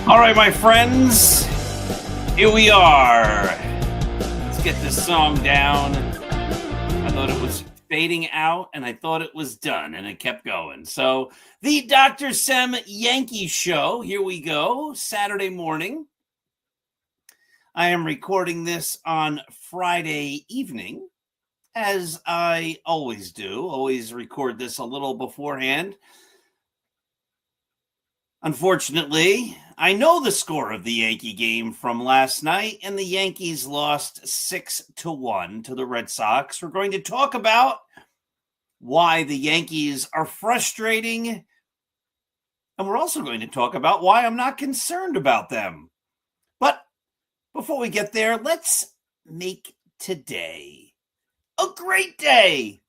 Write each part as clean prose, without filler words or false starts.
All right, my friends, here we are. Let's get this song down. I thought it was fading out, and I thought it was done, and it kept going. So the Dr. Sem Yankee Show, here we go, Saturday morning. I am recording this on Friday evening, as I always do. Always record this a little beforehand. Unfortunately, I know the score of the Yankee game from last night, and the Yankees lost 6-1 to the Red Sox. We're going to talk about why the Yankees are frustrating, and we're also going to talk about why I'm not concerned about them. But before we get there, let's make today a great day.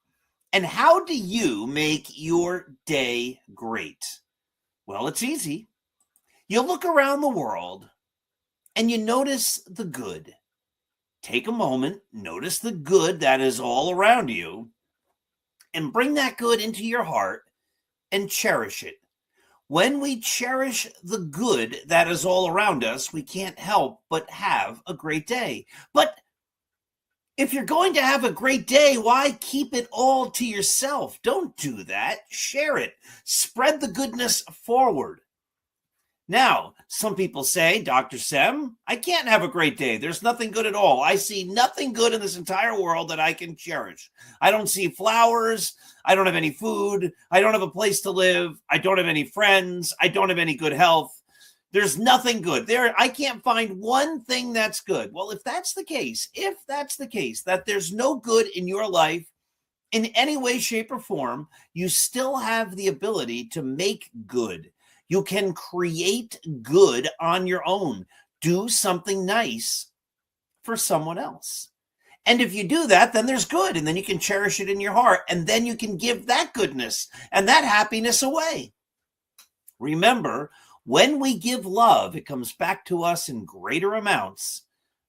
And how do you make your day great? Well, it's easy. You look around the world and you notice the good. Take a moment, notice the good that is all around you, and bring that good into your heart and cherish it. When we cherish the good that is all around us, we can't help but have a great day. But if you're going to have a great day, why keep it all to yourself? Don't do that. Share it. Spread the goodness forward. Now, some people say, Dr. Sem, I can't have a great day. There's nothing good at all. I see nothing good in this entire world that I can cherish. I don't see flowers. I don't have any food. I don't have a place to live. I don't have any friends. I don't have any good health. There's nothing good there. I can't find one thing that's good. Well, if that's the case, that there's no good in your life in any way, shape, or form, you still have the ability to make good. You can create good on your own. Do something nice for someone else. And if you do that, then there's good. And then you can cherish it in your heart. And then you can give that goodness and that happiness away. Remember, when we give love, it comes back to us in greater amounts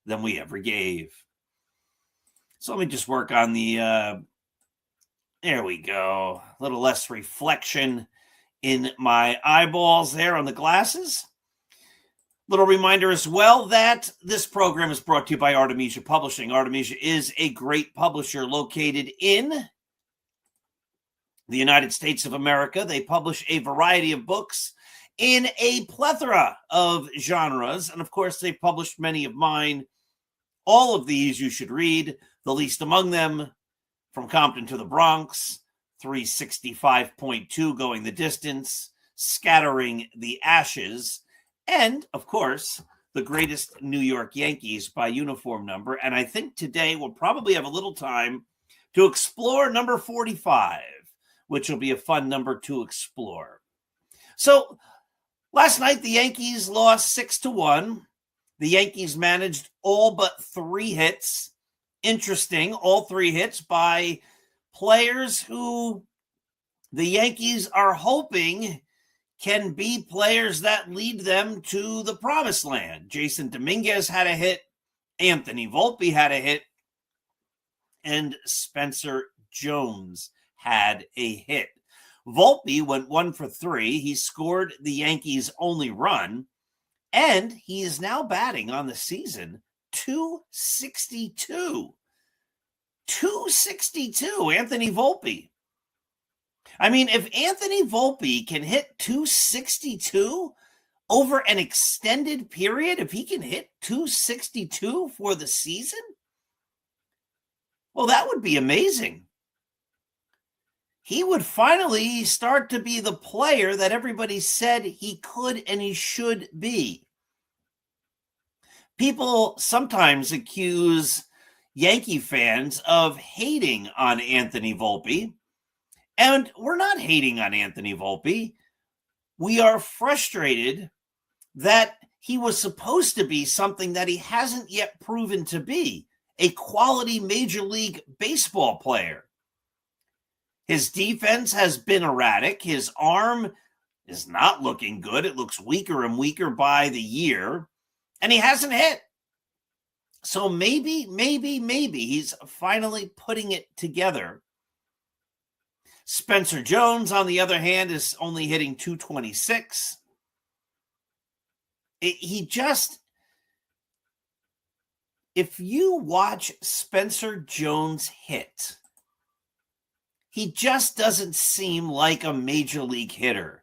than we ever gave. So let me just work on the, there we go. A little less reflection in my eyeballs there on the glasses. Little reminder as well that this program is brought to you by Artemisia Publishing. Artemisia is a great publisher located in the United States of America. They publish a variety of books in a plethora of genres. And of course, they've published many of mine. All of these you should read, the least among them, From Compton to the Bronx, 365.2, Going the Distance, Scattering the Ashes, and, of course, The Greatest New York Yankees by uniform number. And I think today we'll probably have a little time to explore number 45, which will be a fun number to explore. So last night, the Yankees lost 6-1. The Yankees managed all but 3 hits. Interesting, all 3 hits by players who the Yankees are hoping can be players that lead them to the promised land. Jason Dominguez had a hit. Anthony Volpe had a hit. And Spencer Jones had a hit. Volpe went 1 for 3. He scored the Yankees' only run. And he is now batting on the season 262. 262, Anthony Volpe. I mean, if Anthony Volpe can hit 262 over an extended period, if he can hit 262 for the season, well, that would be amazing. He would finally start to be the player that everybody said he could and he should be. People sometimes accuse Yankee fans of hating on Anthony Volpe, and we're not hating on Anthony Volpe. We are frustrated that he was supposed to be something that he hasn't yet proven to be, a quality Major League Baseball player. His defense has been erratic. His arm is not looking good. It looks weaker and weaker by the year. And he hasn't hit. So maybe he's finally putting it together. Spencer Jones, on the other hand, is only hitting 226. If you watch Spencer Jones hit, he just doesn't seem like a major league hitter.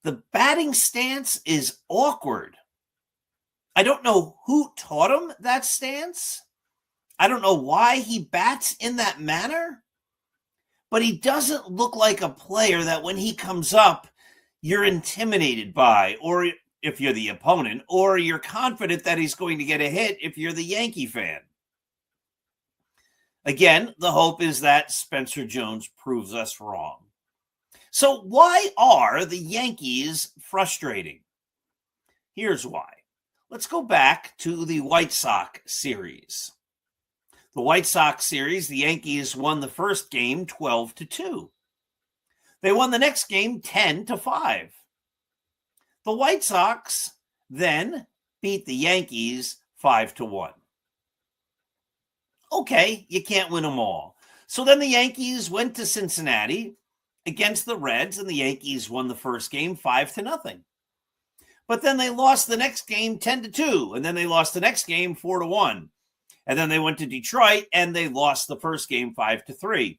The batting stance is awkward. I don't know who taught him that stance. I don't know why he bats in that manner. But he doesn't look like a player that when he comes up, you're intimidated by, or if you're the opponent, or you're confident that he's going to get a hit if you're the Yankee fan. Again, the hope is that Spencer Jones proves us wrong. So why are the Yankees frustrating? Here's why. Let's go back to the White Sox series. The White Sox series, the Yankees won the first game 12-2. They won the next game 10-5. The White Sox then beat the Yankees 5-1. Okay, you can't win them all. So then the Yankees went to Cincinnati against the Reds, and the Yankees won the first game 5-0. But then they lost the next game 10-2, and then they lost the next game 4-1. And then they went to Detroit, and they lost the first game 5-3.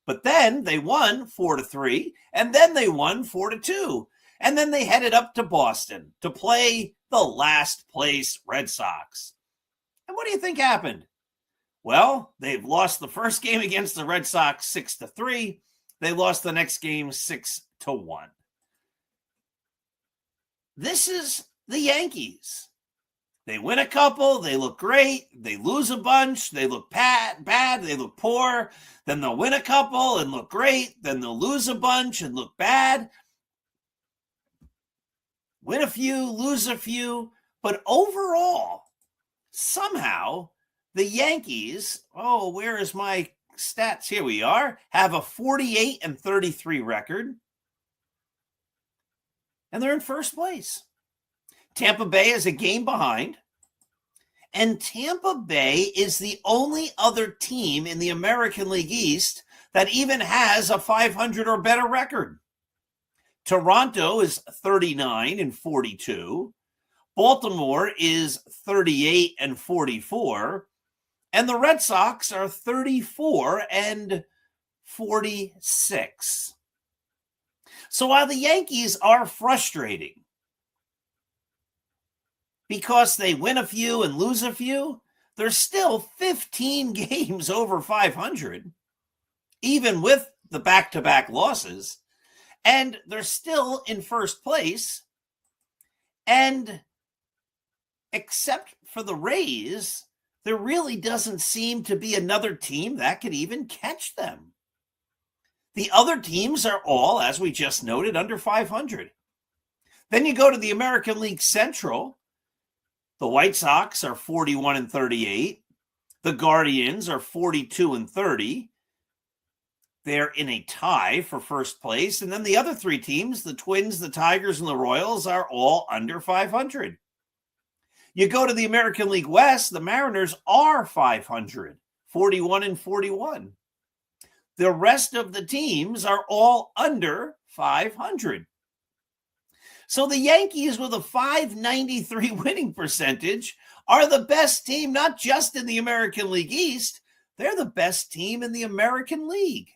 But then they won 4-3, and then they won 4-2. And then they headed up to Boston to play the last place Red Sox. And what do you think happened? Well, they've lost the first game against the Red Sox 6-3. They lost the next game 6-1. This is the Yankees. They win a couple, they look great. They lose a bunch, they look bad, they look poor. Then they'll win a couple and look great. Then they'll lose a bunch and look bad. Win a few, lose a few. But overall, somehow, the Yankees, where is my stats? Here we are, have a 48-33 record. And they're in first place. Tampa Bay is a game behind. And Tampa Bay is the only other team in the American League East that even has a 500 or better record. Toronto is 39-42. Baltimore is 38-44. And the Red Sox are 34-41. 46. So while the Yankees are frustrating because they win a few and lose a few, they're still 15 games over 500, even with the back-to-back losses. And they're still in first place. And except for the Rays, there really doesn't seem to be another team that could even catch them. The other teams are all, as we just noted, under 500. Then you go to the American League Central. The White Sox are 41-38. The Guardians are 42-30. They're in a tie for first place. And then the other three teams, the Twins, the Tigers, and the Royals, are all under 500. You go to the American League West, the Mariners are 500, 41-41. The rest of the teams are all under 500. So the Yankees, with a .593 winning percentage, are the best team, not just in the American League East, they're the best team in the American League.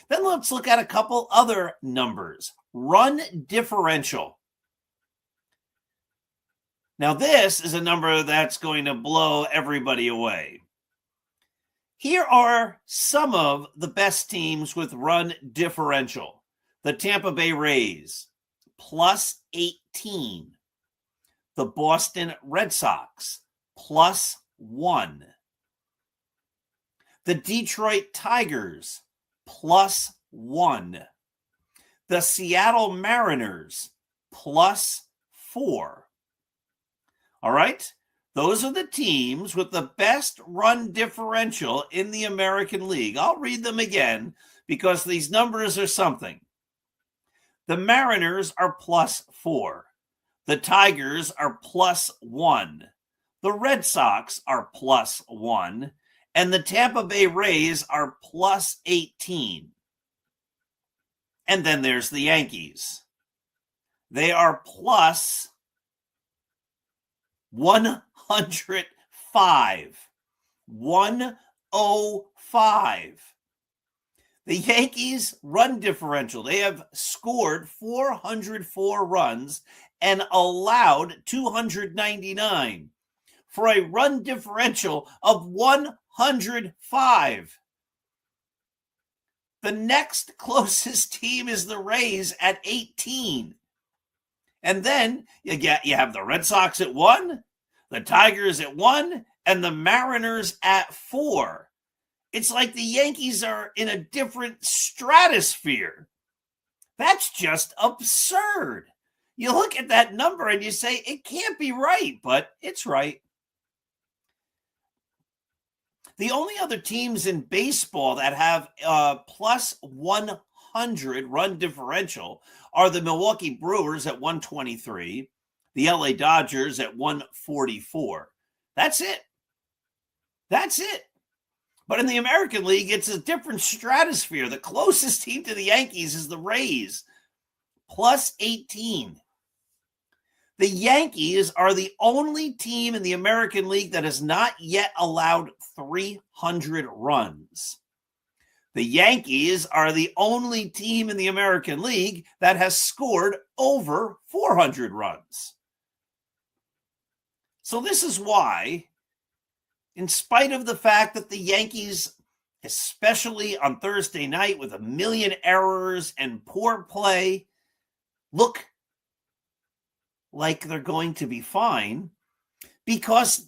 Then let's look at a couple other numbers. Run differential. Now, this is a number that's going to blow everybody away. Here are some of the best teams with run differential. The Tampa Bay Rays, plus 18. The Boston Red Sox, plus 1. The Detroit Tigers, plus 1. The Seattle Mariners, plus 4. All right? Those are the teams with the best run differential in the American League. I'll read them again because these numbers are something. The Mariners are plus 4. The Tigers are plus 1. The Red Sox are plus 1. And the Tampa Bay Rays are plus 18. And then there's the Yankees. They are plus 105. 105. The Yankees run differential. They have scored 404 runs and allowed 299 for a run differential of 105. The next closest team is the Rays at 18. And then you have the Red Sox at 1, the Tigers at 1, and the Mariners at 4. It's like the Yankees are in a different stratosphere. That's just absurd. You look at that number and you say, it can't be right, but it's right. The only other teams in baseball that have plus 100 run differential are the Milwaukee Brewers at 123, the LA Dodgers at 144. That's it. That's it. But in the American League, it's a different stratosphere. The closest team to the Yankees is the Rays, plus 18. The Yankees are the only team in the American League that has not yet allowed 300 runs. The Yankees are the only team in the American League that has scored over 400 runs. So this is why, in spite of the fact that the Yankees, especially on Thursday night with a million errors and poor play, look like they're going to be fine because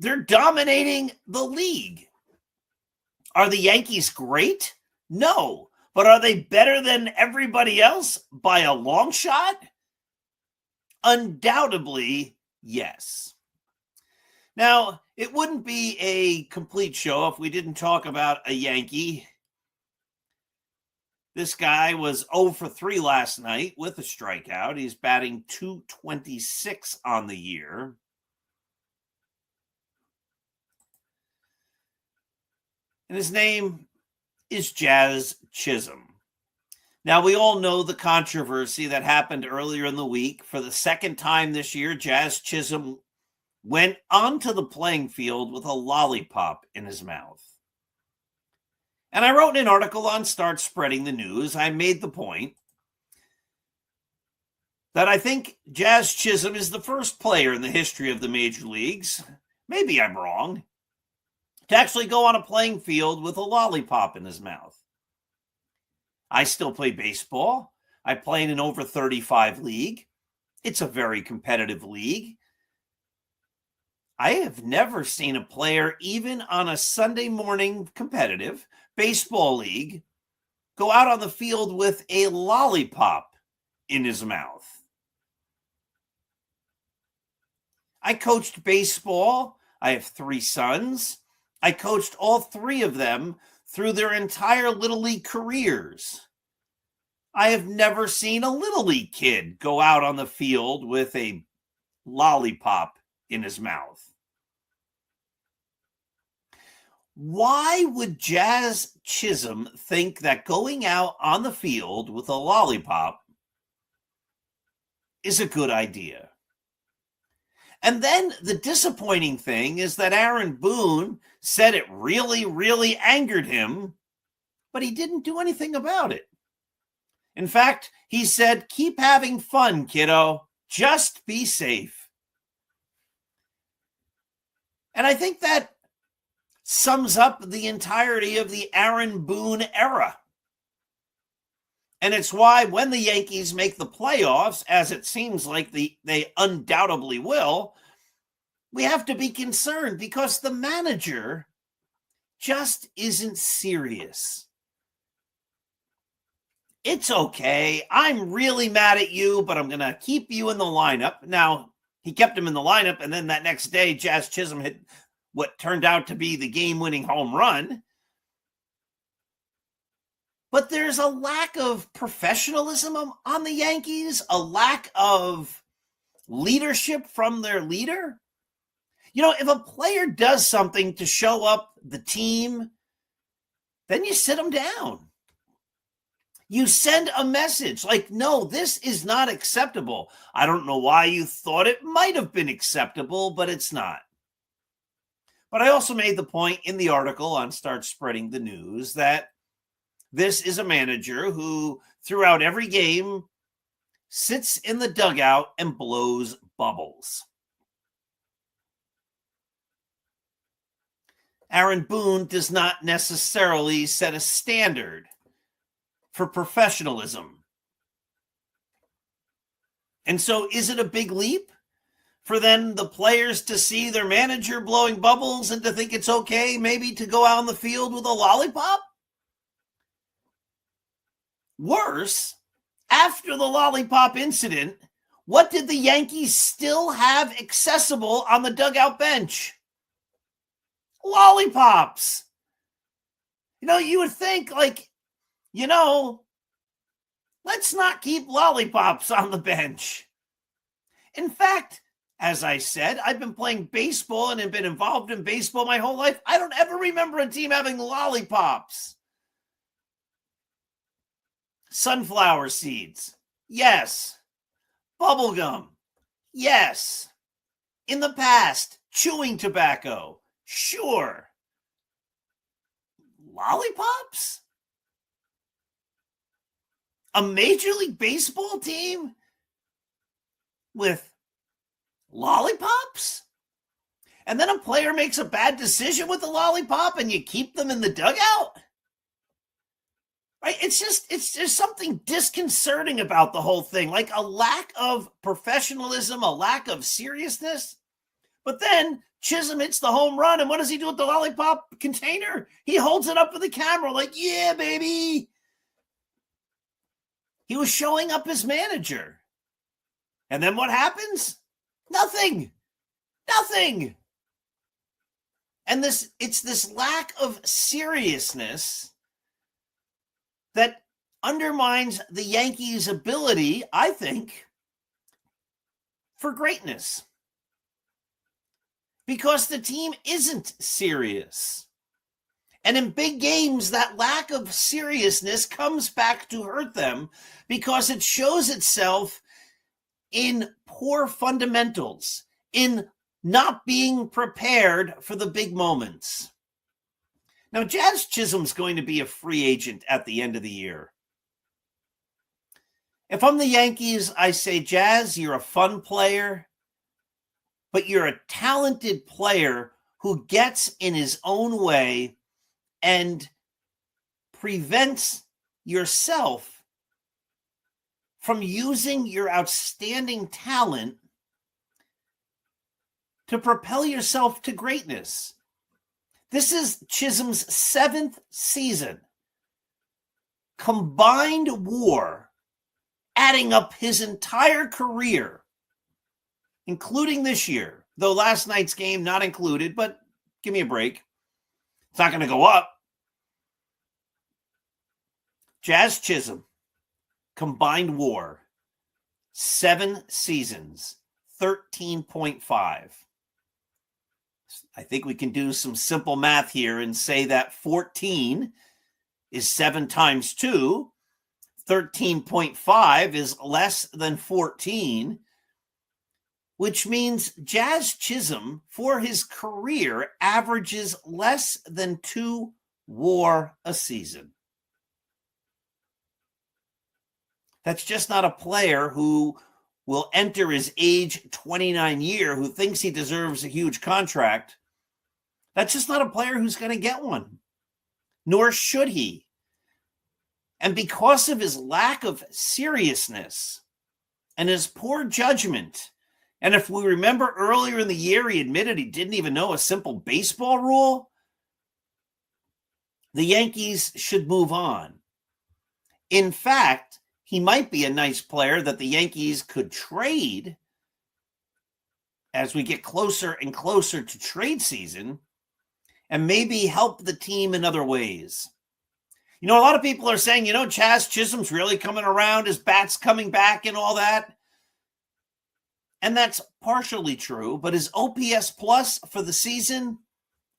they're dominating the league. Are the Yankees great? No. But are they better than everybody else by a long shot? Undoubtedly, yes. Now, it wouldn't be a complete show if we didn't talk about a Yankee. This guy was 0 for 3 last night with a strikeout. He's batting .226 on the year. And his name is Jazz Chisholm. Now, we all know the controversy that happened earlier in the week. For the second time this year, Jazz Chisholm went onto the playing field with a lollipop in his mouth. And I wrote an article on Start Spreading the News. I made the point that I think Jazz Chisholm is the first player in the history of the major leagues, maybe I'm wrong, to actually go on a playing field with a lollipop in his mouth. I still play baseball. I play in an over 35 league. It's a very competitive league. I have never seen a player, even on a Sunday morning competitive baseball league, go out on the field with a lollipop in his mouth. I coached baseball. I have 3 sons. I coached all 3 of them through their entire Little League careers. I have never seen a Little League kid go out on the field with a lollipop in his mouth. Why would Jazz Chisholm think that going out on the field with a lollipop is a good idea? And then the disappointing thing is that Aaron Boone said it really, really angered him, but he didn't do anything about it. In fact, he said, keep having fun, kiddo. Just be safe. And I think that sums up the entirety of the Aaron Boone era. And it's why when the Yankees make the playoffs, as it seems like they undoubtedly will, we have to be concerned because the manager just isn't serious. It's okay. I'm really mad at you, but I'm going to keep you in the lineup. Now, he kept him in the lineup, and then that next day, Jazz Chisholm hit what turned out to be the game-winning home run. But there's a lack of professionalism on the Yankees, a lack of leadership from their leader. You know, if a player does something to show up the team, then you sit them down. You send a message like, no, this is not acceptable. I don't know why you thought it might have been acceptable, but it's not. But I also made the point in the article on Start Spreading the News that this is a manager who, throughout every game, sits in the dugout and blows bubbles. Aaron Boone does not necessarily set a standard for professionalism. And so is it a big leap for then the players to see their manager blowing bubbles and to think it's okay maybe to go out on the field with a lollipop? Worse, after the lollipop incident, what did the Yankees still have accessible on the dugout bench? Lollipops. You know, you would think like, you know, let's not keep lollipops on the bench. In fact, as I said, I've been playing baseball and have been involved in baseball my whole life. I don't ever remember a team having lollipops. Sunflower seeds. Yes. Bubblegum. Yes. In the past, chewing tobacco. Sure. Lollipops? A Major League Baseball team with lollipops? And then a player makes a bad decision with the lollipop and you keep them in the dugout? Right? There's something disconcerting about the whole thing, like a lack of professionalism, a lack of seriousness. But then Chisholm hits the home run, and what does he do with the lollipop container? He holds it up for the camera like, yeah, baby. He was showing up as manager. And then what happens? Nothing. And it's this lack of seriousness that undermines the Yankees' ability, I think, for greatness. Because the team isn't serious. And in big games, that lack of seriousness comes back to hurt them because it shows itself in poor fundamentals, in not being prepared for the big moments. Now, Jazz Chisholm's going to be a free agent at the end of the year. If I'm the Yankees, I say, Jazz, you're a fun player, but you're a talented player who gets in his own way and prevents yourself from using your outstanding talent to propel yourself to greatness. This is Chisholm's 7th season. Combined WAR, adding up his entire career, including this year, though last night's game not included, but give me a break. It's not going to go up. Jazz Chisholm, combined WAR, 7 seasons, 13.5. I think we can do some simple math here and say that 14 is 7 times 2. 13.5 is less than 14, which means Jazz Chisholm, for his career, averages less than 2 WAR a season. That's just not a player who will enter his age 29 year who thinks he deserves a huge contract. That's just not a player who's going to get one, nor should he. And because of his lack of seriousness and his poor judgment, and if we remember earlier in the year, he admitted he didn't even know a simple baseball rule, the Yankees should move on. In fact, he might be a nice player that the Yankees could trade as we get closer and closer to trade season and maybe help the team in other ways. You know, a lot of people are saying, Jazz Chisholm's really coming around, his bat's coming back and all that. And that's partially true, but his OPS plus for the season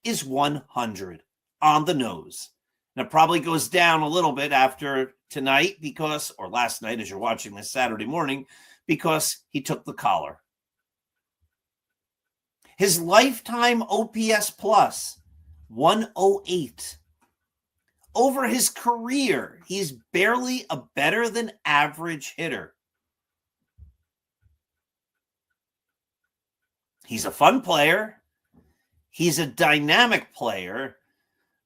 is 100 on the nose. And it probably goes down a little bit after tonight or last night as you're watching this Saturday morning, because he took the collar. His lifetime OPS plus, 108. Over his career, he's barely a better than average hitter. He's a fun player. He's a dynamic player.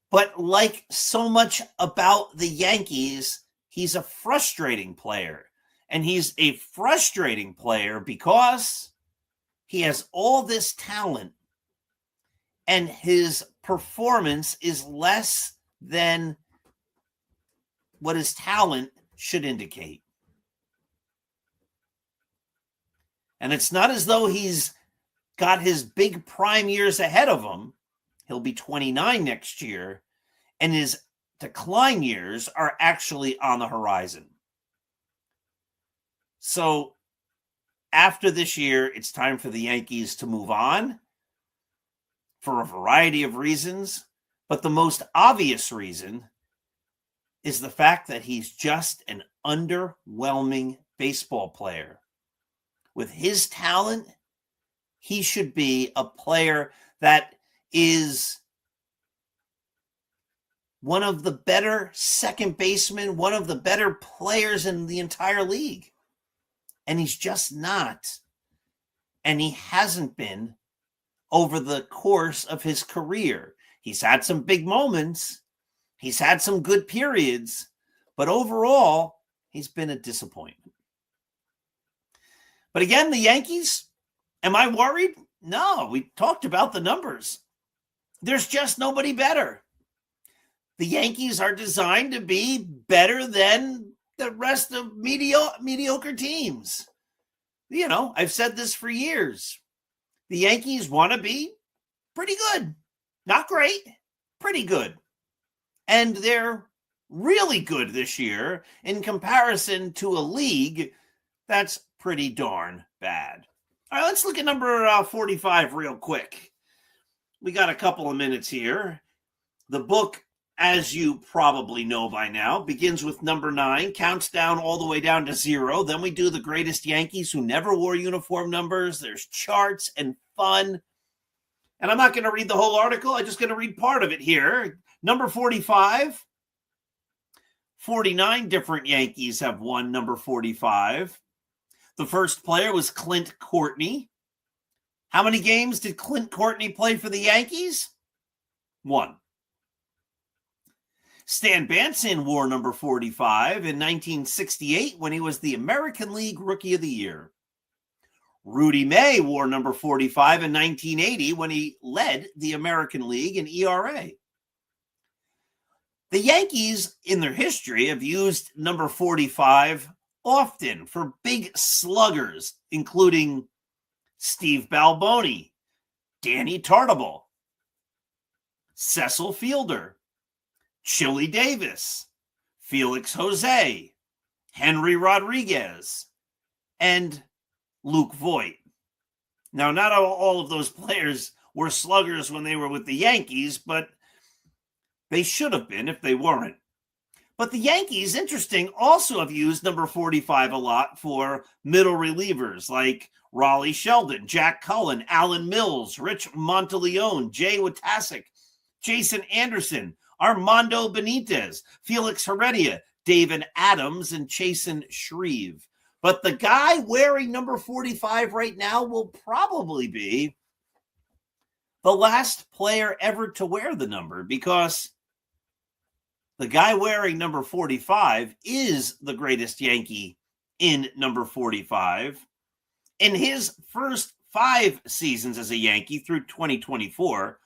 But like so much about the Yankees, he's a frustrating player. And he's a frustrating player because he has all this talent and his performance is less than what his talent should indicate. And it's not as though he's got his big prime years ahead of him. He'll be 29 next year, and his decline years are actually on the horizon. So after this year, it's time for the Yankees to move on for a variety of reasons. But the most obvious reason is the fact that he's just an underwhelming baseball player. With his talent, he should be a player that is one of the better second basemen, one of the better players in the entire league. And he's just not. And he hasn't been over the course of his career. He's had some big moments. He's had some good periods. But overall, he's been a disappointment. But again, the Yankees, am I worried? No, we talked about the numbers. There's just nobody better. The Yankees are designed to be better than the rest of mediocre teams. I've said this for years. The Yankees want to be pretty good. Not great, pretty good. And they're really good this year in comparison to a league that's pretty darn bad. All right, let's look at number 45 real quick. We got a couple of minutes here. The book, as you probably know by now, begins with number 9, counts down all the way down to 0. Then we do the greatest Yankees who never wore uniform numbers. There's charts and fun. And I'm not going to read the whole article. I'm just going to read part of it here. Number 45, 49 different Yankees have won number 45. The first player was Clint Courtney. How many games did Clint Courtney play for the Yankees? 1. Stan Banson wore number 45 in 1968 when he was the American League Rookie of the Year. Rudy May wore number 45 in 1980 when he led the American League in ERA. The Yankees, in their history, have used number 45 often for big sluggers, including Steve Balboni, Danny Tartabull, Cecil Fielder, Chili Davis, Felix Jose, Henry Rodriguez, and Luke Voigt. Now, not all of those players were sluggers when they were with the Yankees, but they should have been if they weren't. But the Yankees, interesting, also have used number 45 a lot for middle relievers like Raleigh Sheldon, Jack Cullen, Alan Mills, Rich Monteleone, Jay Watasek, Jason Anderson, Armando Benitez, Felix Heredia, David Adams, and Chasen Shreve. But the guy wearing number 45 right now will probably be the last player ever to wear the number, because the guy wearing number 45 is the greatest Yankee in number 45. In his first 5 seasons as a Yankee through 2024,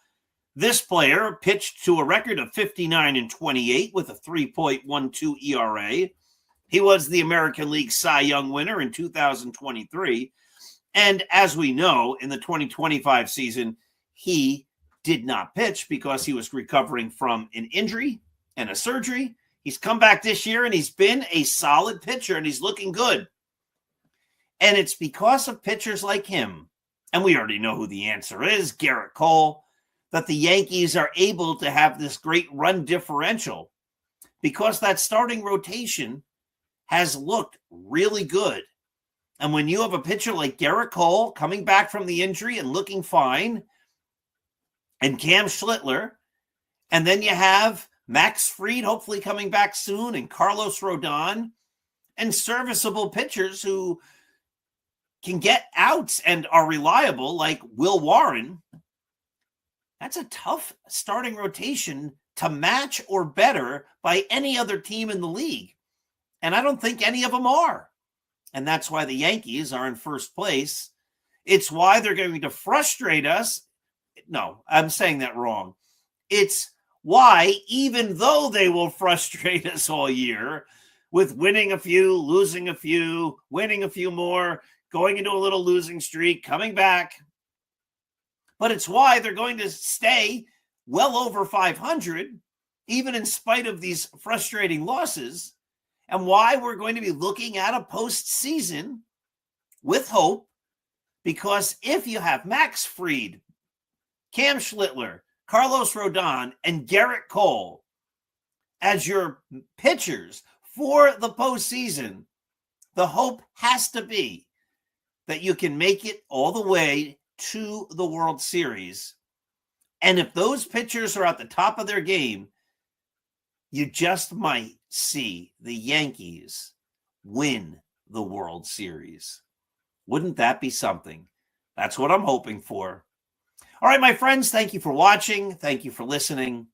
this player pitched to a record of 59-28 with a 3.12 ERA. He was the American League Cy Young winner in 2023. And as we know, in the 2025 season, he did not pitch because he was recovering from an injury and a surgery. He's come back this year and he's been a solid pitcher and he's looking good. And it's because of pitchers like him, and we already know who the answer is, Garrett Cole, that the Yankees are able to have this great run differential, because that starting rotation has looked really good. And when you have a pitcher like Garrett Cole coming back from the injury and looking fine, and Cam Schlittler, and then you have Max Fried hopefully coming back soon, and Carlos Rodon, and serviceable pitchers who can get outs and are reliable like Will Warren, that's a tough starting rotation to match or better by any other team in the league. And I don't think any of them are. And that's why the Yankees are in first place. It's why they're going to frustrate us. No, I'm saying that wrong. It's why, even though they will frustrate us all year with winning a few, losing a few, winning a few more, going into a little losing streak, coming back, but it's why they're going to stay well over 500, even in spite of these frustrating losses, and why we're going to be looking at a postseason with hope, because if you have Max Fried, Cam Schlittler, Carlos Rodon, and Garrett Cole as your pitchers for the postseason, the hope has to be that you can make it all the way to the World Series. And if those pitchers are at the top of their game, you just might see the Yankees win the World Series. Wouldn't that be something? That's what I'm hoping for. All right, my friends, thank you for watching. Thank you for listening.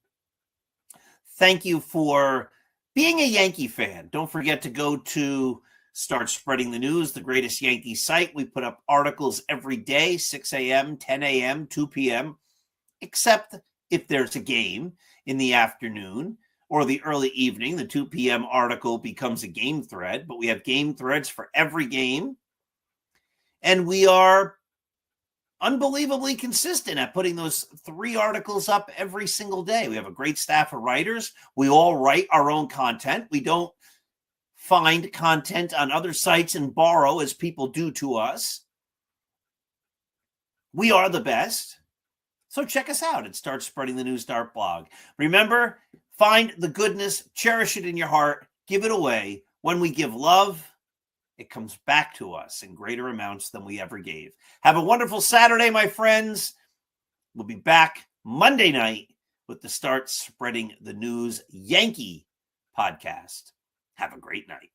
Thank you for being a Yankee fan. Don't forget to go to Start Spreading the News, the greatest Yankee site. We put up articles every day, 6 a.m., 10 a.m., 2 p.m., except if there's a game in the afternoon or the early evening. The 2 p.m. article becomes a game thread, but we have game threads for every game. And we are unbelievably consistent at putting those 3 articles up every single day. We have a great staff of writers. We all write our own content. We don't find content on other sites and borrow as people do to us. We are the best. So check us out at Start Spreading the News blog. Remember, find the goodness, cherish it in your heart, give it away. When we give love, it comes back to us in greater amounts than we ever gave. Have a wonderful Saturday, my friends. We'll be back Monday night with the Start Spreading the News Yankee podcast. Have a great night.